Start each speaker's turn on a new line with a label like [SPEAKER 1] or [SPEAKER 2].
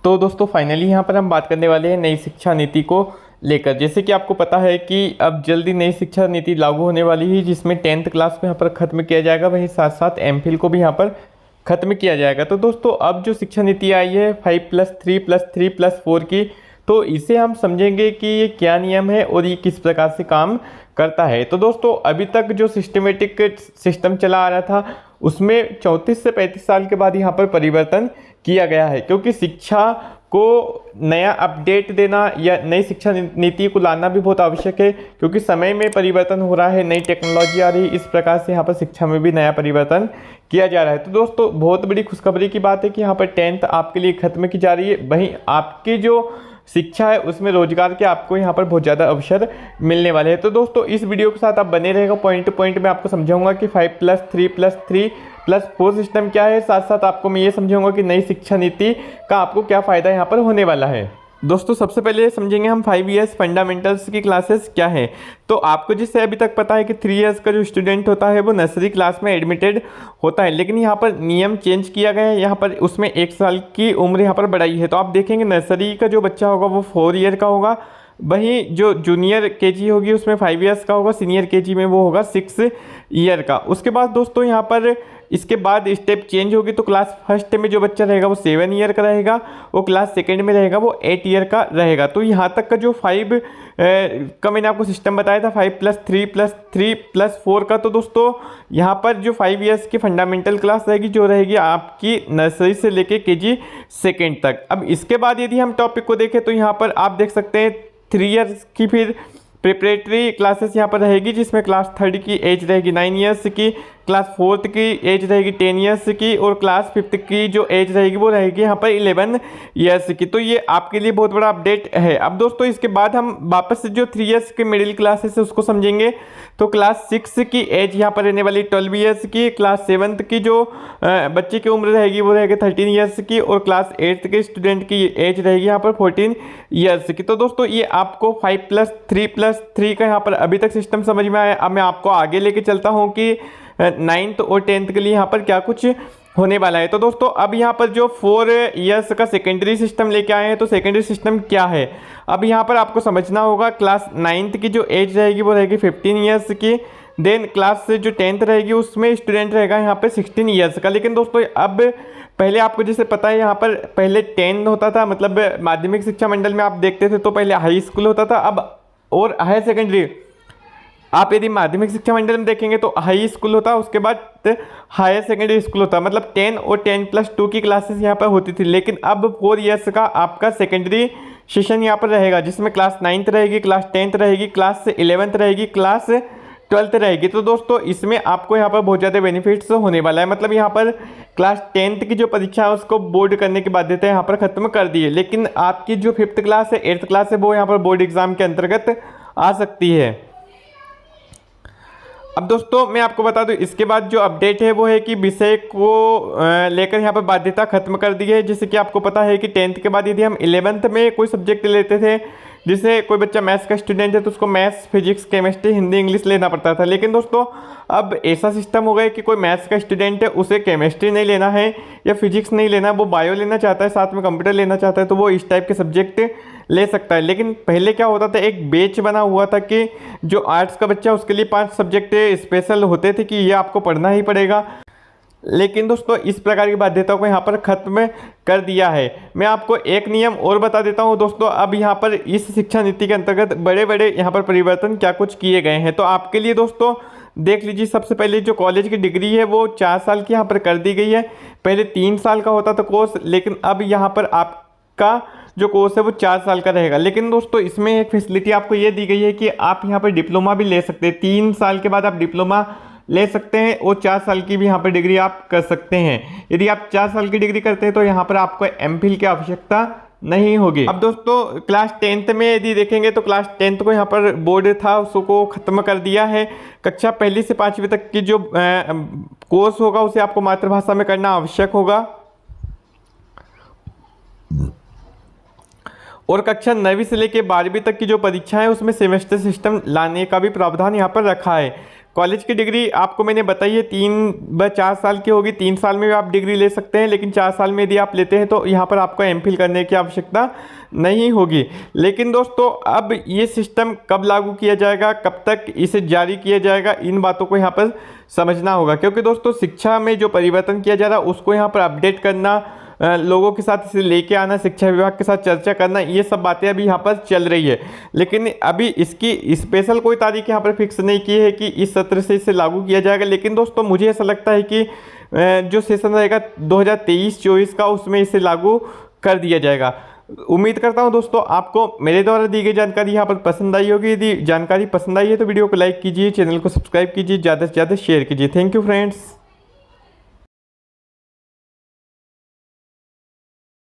[SPEAKER 1] तो दोस्तों फाइनली यहाँ पर हम बात करने वाले हैं नई शिक्षा नीति को लेकर। जैसे कि आपको पता है कि अब जल्दी नई शिक्षा नीति लागू होने वाली है, जिसमें 10th क्लास को यहाँ पर ख़त्म किया जाएगा, वहीं साथ साथ एमफिल को भी यहाँ पर ख़त्म किया जाएगा। तो दोस्तों अब जो शिक्षा नीति आई है 5+3+3+4 की, तो इसे हम समझेंगे कि ये क्या नियम है और ये किस प्रकार से काम करता है। तो दोस्तों अभी तक जो सिस्टमेटिक सिस्टम चला आ रहा था उसमें 34 से 35 साल के बाद यहाँ पर परिवर्तन किया गया है, क्योंकि शिक्षा को नया अपडेट देना या नई शिक्षा नीति को लाना भी बहुत आवश्यक है, क्योंकि समय में परिवर्तन हो रहा है, नई टेक्नोलॉजी आ रही है। इस प्रकार से यहाँ पर शिक्षा में भी नया परिवर्तन किया जा रहा है। तो दोस्तों बहुत बड़ी खुशखबरी की बात है कि यहाँ पर 10th आपके लिए खत्म की जा रही है। वहीं आपकी जो शिक्षा है उसमें रोजगार के आपको यहाँ पर बहुत ज़्यादा अवसर मिलने वाले हैं। तो दोस्तों इस वीडियो के साथ आप बने रहेगा, पॉइंट टू पॉइंट में आपको समझाऊंगा कि 5+3+3+4 सिस्टम क्या है। साथ साथ आपको मैं ये समझाऊंगा कि नई शिक्षा नीति का आपको क्या फ़ायदा यहाँ पर होने वाला है। दोस्तों सबसे पहले समझेंगे हम 5 इयर्स फंडामेंटल्स की क्लासेस क्या है। तो आपको जिससे अभी तक पता है कि 3 इयर्स का जो स्टूडेंट होता है वो नर्सरी क्लास में एडमिटेड होता है, लेकिन यहाँ पर नियम चेंज किया गया है। यहाँ पर उसमें 1 साल की उम्र यहाँ पर बढ़ाई है। तो आप देखेंगे नर्सरी का जो बच्चा होगा वो 4 ईयर का होगा, वहीं जो जूनियर केजी होगी उसमें 5 इयर्स का होगा, सीनियर केजी में वो होगा 6 ईयर का। उसके बाद दोस्तों यहाँ पर इसके बाद स्टेप चेंज होगी, तो क्लास फर्स्ट में जो बच्चा रहेगा वो 7 ईयर का रहेगा, वो क्लास सेकंड में रहेगा वो 8 ईयर का रहेगा। तो यहाँ तक का जो 5 का मैंने आपको सिस्टम बताया था 5+3+3+4 का, तो दोस्तों यहाँ पर जो 5 इयर्स की फंडामेंटल क्लास रहेगी जो रहेगी आपकी नर्सरी से लेके केजी सेकेंड तक। अब इसके बाद यदि हम टॉपिक को देखें तो यहाँ पर आप देख सकते हैं 3 इयर्स की फिर प्रिपरेटरी क्लासेस यहाँ पर रहेगी, जिसमें क्लास 3 की एज रहेगी 9 इयर्स की, क्लास 4 की एज रहेगी 10 इयर्स की, और क्लास 5 की जो एज रहेगी वो रहेगी यहाँ पर 11 इयर्स की। तो ये आपके लिए बहुत बड़ा अपडेट है। अब दोस्तों इसके बाद हम वापस से जो 3 इयर्स के मिडिल क्लासेस है उसको समझेंगे। तो क्लास 6 की एज यहाँ पर रहने वाली 12 इयर्स की, क्लास 7 की जो बच्चे की उम्र रहेगी वो रहेगी 13 इयर्स की, और क्लास 8 के स्टूडेंट की एज रहेगी यहाँ पर 14 इयर्स की। तो दोस्तों ये आपको 5+3+3 का यहाँ पर अभी तक सिस्टम समझ में आया। अब मैं आपको आगे लेके चलता हूँ कि 9th और 10th के लिए यहाँ पर क्या कुछ होने वाला है। तो दोस्तों अब यहाँ पर जो 4 इयर्स का सेकेंडरी सिस्टम लेके आए हैं, तो सेकेंडरी सिस्टम क्या है अब यहाँ पर आपको समझना होगा। क्लास 9th की जो एज रहेगी वो रहेगी 15 इयर्स की, देन क्लास से जो 10th रहेगी उसमें स्टूडेंट रहेगा यहाँ पर 16 इयर्स का। लेकिन दोस्तों अब पहले आपको जैसे पता है यहाँ पर पहले 10 होता था, मतलब माध्यमिक शिक्षा मंडल में आप देखते थे तो पहले हाई स्कूल होता था, अब और हायर सेकेंडरी आप यदि माध्यमिक शिक्षा मंडल में देखेंगे तो हाई स्कूल होता है, उसके बाद हायर सेकेंडरी स्कूल होता है, मतलब 10 और 10+2 की क्लासेस यहाँ पर होती थी। लेकिन अब 4 इयर्स का आपका सेकेंडरी सेशन यहाँ पर रहेगा, जिसमें क्लास 9th रहेगी, क्लास 10th रहेगी, क्लास 11th रहेगी, क्लास 12th रहेगी। तो दोस्तों इसमें आपको यहाँ पर बहुत ज़्यादा बेनिफिट्स होने वाला है। मतलब यहाँ पर क्लास 10th की जो परीक्षा है उसको बोर्ड करने की बाध्यता यहाँ पर खत्म कर दी है, लेकिन आपकी जो 5th क्लास है 8th क्लास है वो यहाँ पर बोर्ड एग्जाम के अंतर्गत आ सकती है। अब दोस्तों मैं आपको बता दूं इसके बाद जो अपडेट है वो है कि विषय को लेकर यहाँ पर बाध्यता खत्म कर दी है। जैसे कि आपको पता है कि 10th के बाद यदि हम 11th में कोई सब्जेक्ट लेते थे, जैसे कोई बच्चा मैथ्स का स्टूडेंट है तो उसको maths, physics, chemistry, Hindi, English लेना पड़ता था। लेकिन दोस्तों अब ऐसा सिस्टम हो गया कि कोई मैथ्स का स्टूडेंट है उसे केमिस्ट्री नहीं लेना है या फिजिक्स नहीं लेना, वो बायो लेना चाहता है, साथ में कंप्यूटर लेना चाहता है, तो वो इस टाइप के सब्जेक्ट ले सकता है। लेकिन पहले क्या होता था, एक बैच बना हुआ था कि जो आर्ट्स का बच्चा उसके लिए 5 सब्जेक्ट स्पेशल होते थे कि ये आपको पढ़ना ही पड़ेगा। लेकिन दोस्तों इस प्रकार की बाध्यता को यहाँ पर खत्म कर दिया है। मैं आपको एक नियम और बता देता हूँ दोस्तों, अब यहाँ पर इस शिक्षा नीति के अंतर्गत बड़े बड़े यहाँ पर परिवर्तन क्या कुछ किए गए हैं। तो आपके लिए दोस्तों देख लीजिए, सबसे पहले जो कॉलेज की डिग्री है वो 4 साल की यहाँ पर कर दी गई है। पहले 3 साल का होता था कोर्स, लेकिन अब यहाँ पर आपका जो कोर्स है वो 4 साल का रहेगा। लेकिन दोस्तों इसमें एक फैसिलिटी आपको ये दी गई है कि आप यहाँ पर डिप्लोमा भी ले सकते हैं। 3 साल के बाद आप डिप्लोमा ले सकते हैं और 4 साल की भी यहाँ पर डिग्री आप कर सकते हैं। यदि आप 4 साल की डिग्री करते हैं तो यहाँ पर आपको एमफिल की आवश्यकता नहीं होगी। अब दोस्तों क्लास 10th में यदि देखेंगे तो क्लास 10th को यहाँ पर बोर्ड था उसको ख़त्म कर दिया है। कक्षा 1 से 5वीं तक की जो कोर्स होगा उसे आपको मातृभाषा में करना आवश्यक होगा, और कक्षा 9वीं से लेकर 12वीं तक की जो परीक्षा है उसमें सेमेस्टर सिस्टम लाने का भी प्रावधान यहाँ पर रखा है। कॉलेज की डिग्री आपको मैंने बताई है 3 व 4 साल की होगी। 3 साल में भी आप डिग्री ले सकते हैं, लेकिन 4 साल में यदि आप लेते हैं तो यहाँ पर आपको एमफिल करने की आवश्यकता नहीं होगी। लेकिन दोस्तों अब ये सिस्टम कब लागू किया जाएगा, कब तक इसे जारी किया जाएगा, इन बातों को यहाँ पर समझना होगा। क्योंकि दोस्तों शिक्षा में जो परिवर्तन किया जा रहा है उसको यहाँ पर अपडेट करना, लोगों के साथ इसे लेके आना, शिक्षा विभाग के साथ चर्चा करना, ये सब बातें अभी यहाँ पर चल रही है। लेकिन अभी इसकी स्पेशल कोई तारीख यहाँ पर फिक्स नहीं की है कि इस सत्र से इसे लागू किया जाएगा। लेकिन दोस्तों मुझे ऐसा लगता है कि जो सेशन रहेगा 2023-24 का, उसमें इसे लागू कर दिया जाएगा। उम्मीद करता हूँ दोस्तों आपको मेरे द्वारा दी गई जानकारी यहाँ पर पसंद आई होगी। यदि जानकारी पसंद आई है तो वीडियो को लाइक कीजिए, चैनल को सब्सक्राइब कीजिए, ज़्यादा से ज़्यादा शेयर कीजिए। Thank you friends.